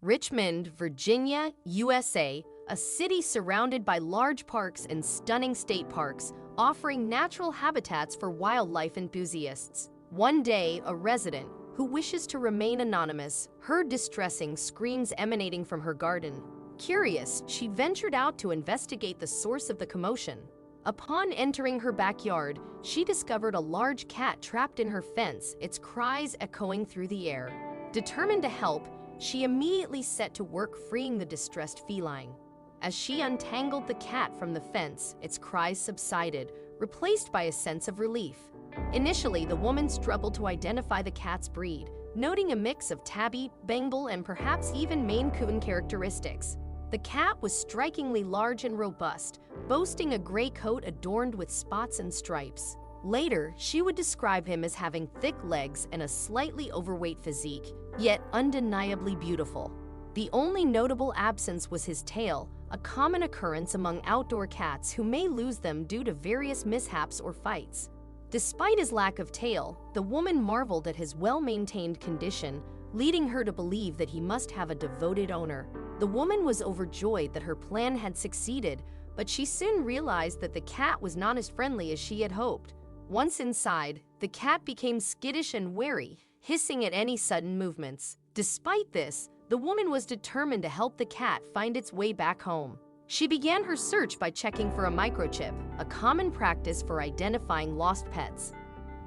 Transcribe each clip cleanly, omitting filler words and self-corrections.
Richmond, Virginia, USA, a city surrounded by large parks and stunning state parks, offering natural habitats for wildlife enthusiasts. One day, a resident, who wishes to remain anonymous, heard distressing screams emanating from her garden. Curious, she ventured out to investigate the source of the commotion. Upon entering her backyard, she discovered a large cat trapped in her fence, its cries echoing through the air. Determined to help, she immediately set to work freeing the distressed feline. As she untangled the cat from the fence, its cries subsided, replaced by a sense of relief. Initially, the woman struggled to identify the cat's breed, noting a mix of tabby, Bengal, and perhaps even Maine Coon characteristics. The cat was strikingly large and robust, boasting a gray coat adorned with spots and stripes. Later, she would describe him as having thick legs and a slightly overweight physique, yet undeniably beautiful. The only notable absence was his tail, a common occurrence among outdoor cats who may lose them due to various mishaps or fights. Despite his lack of tail, the woman marveled at his well-maintained condition, leading her to believe that he must have a devoted owner. The woman was overjoyed that her plan had succeeded, but she soon realized that the cat was not as friendly as she had hoped. Once inside, the cat became skittish and wary, hissing at any sudden movements. Despite this, the woman was determined to help the cat find its way back home. She began her search by checking for a microchip, a common practice for identifying lost pets.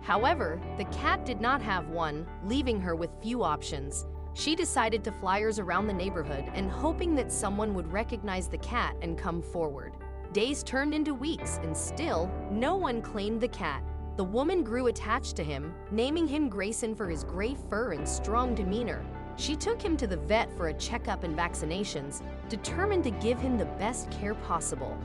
However, the cat did not have one, leaving her with few options. She decided to flyers around the neighborhood and hoping that someone would recognize the cat and come forward. Days turned into weeks, and still, no one claimed the cat. The woman grew attached to him, naming him Grayson for his gray fur and strong demeanor. She took him to the vet for a checkup and vaccinations, determined to give him the best care possible.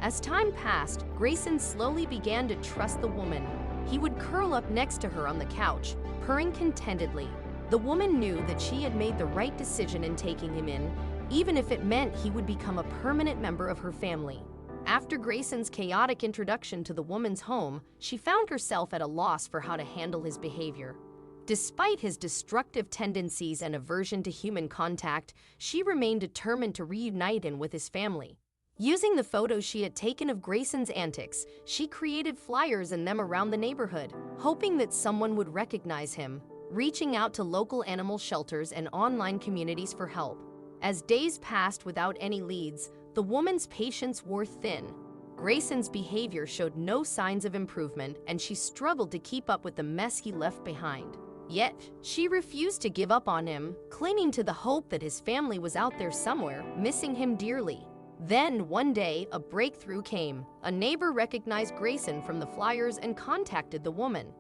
As time passed, Grayson slowly began to trust the woman. He would curl up next to her on the couch, purring contentedly. The woman knew that she had made the right decision in taking him in, even if it meant he would become a permanent member of her family. After Grayson's chaotic introduction to the woman's home, she found herself at a loss for how to handle his behavior. Despite his destructive tendencies and aversion to human contact, she remained determined to reunite him with his family. Using the photos she had taken of Grayson's antics, she created flyers in them around the neighborhood, hoping that someone would recognize him, reaching out to local animal shelters and online communities for help. As days passed without any leads, the woman's patience wore thin. Grayson's behavior showed no signs of improvement, and she struggled to keep up with the mess he left behind. Yet, she refused to give up on him, clinging to the hope that his family was out there somewhere, missing him dearly. Then, one day, a breakthrough came. A neighbor recognized Grayson from the flyers and contacted the woman.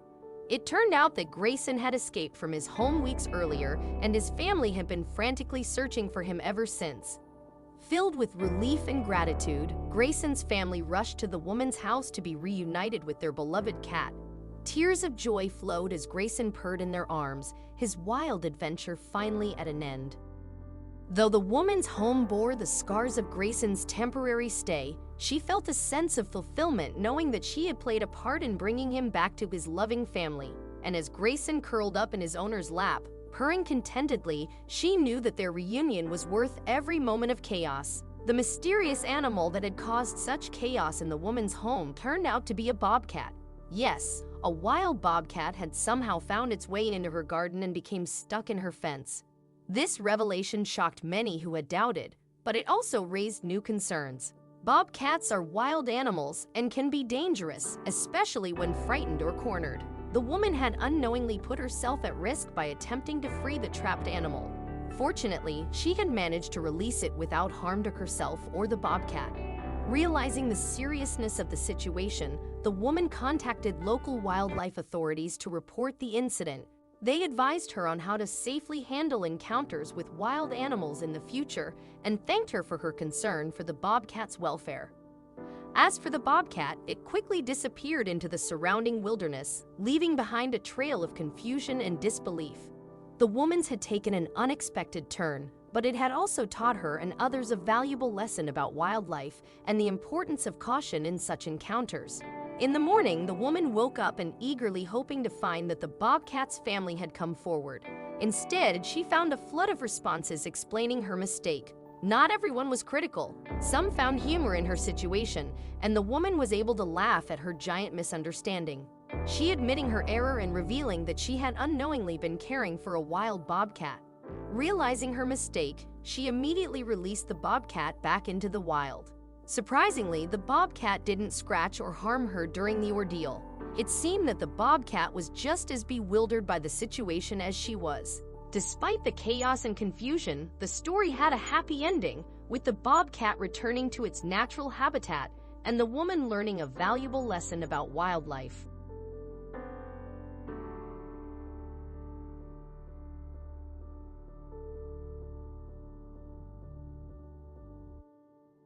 It turned out that Grayson had escaped from his home weeks earlier, and his family had been frantically searching for him ever since. Filled with relief and gratitude, Grayson's family rushed to the woman's house to be reunited with their beloved cat. Tears of joy flowed as Grayson purred in their arms, his wild adventure finally at an end. Though the woman's home bore the scars of Grayson's temporary stay, she felt a sense of fulfillment knowing that she had played a part in bringing him back to his loving family. And as Grayson curled up in his owner's lap, purring contentedly, she knew that their reunion was worth every moment of chaos. The mysterious animal that had caused such chaos in the woman's home turned out to be a bobcat. Yes, a wild bobcat had somehow found its way into her garden and became stuck in her fence. This revelation shocked many who had doubted, but it also raised new concerns. Bobcats are wild animals and can be dangerous, especially when frightened or cornered. The woman had unknowingly put herself at risk by attempting to free the trapped animal. Fortunately, she had managed to release it without harm to herself or the bobcat. Realizing the seriousness of the situation, the woman contacted local wildlife authorities to report the incident. They advised her on how to safely handle encounters with wild animals in the future and thanked her for her concern for the bobcat's welfare. As for the bobcat, it quickly disappeared into the surrounding wilderness, leaving behind a trail of confusion and disbelief. The woman's had taken an unexpected turn, but it had also taught her and others a valuable lesson about wildlife and the importance of caution in such encounters. In the morning, the woman woke up and eagerly hoping to find that the bobcat's family had come forward. Instead, she found a flood of responses explaining her mistake. Not everyone was critical. Some found humor in her situation, and the woman was able to laugh at her giant misunderstanding. She admitting her error and revealing that she had unknowingly been caring for a wild bobcat. Realizing her mistake, she immediately released the bobcat back into the wild. Surprisingly, the bobcat didn't scratch or harm her during the ordeal. It seemed that the bobcat was just as bewildered by the situation as she was. Despite the chaos and confusion, the story had a happy ending, with the bobcat returning to its natural habitat and the woman learning a valuable lesson about wildlife.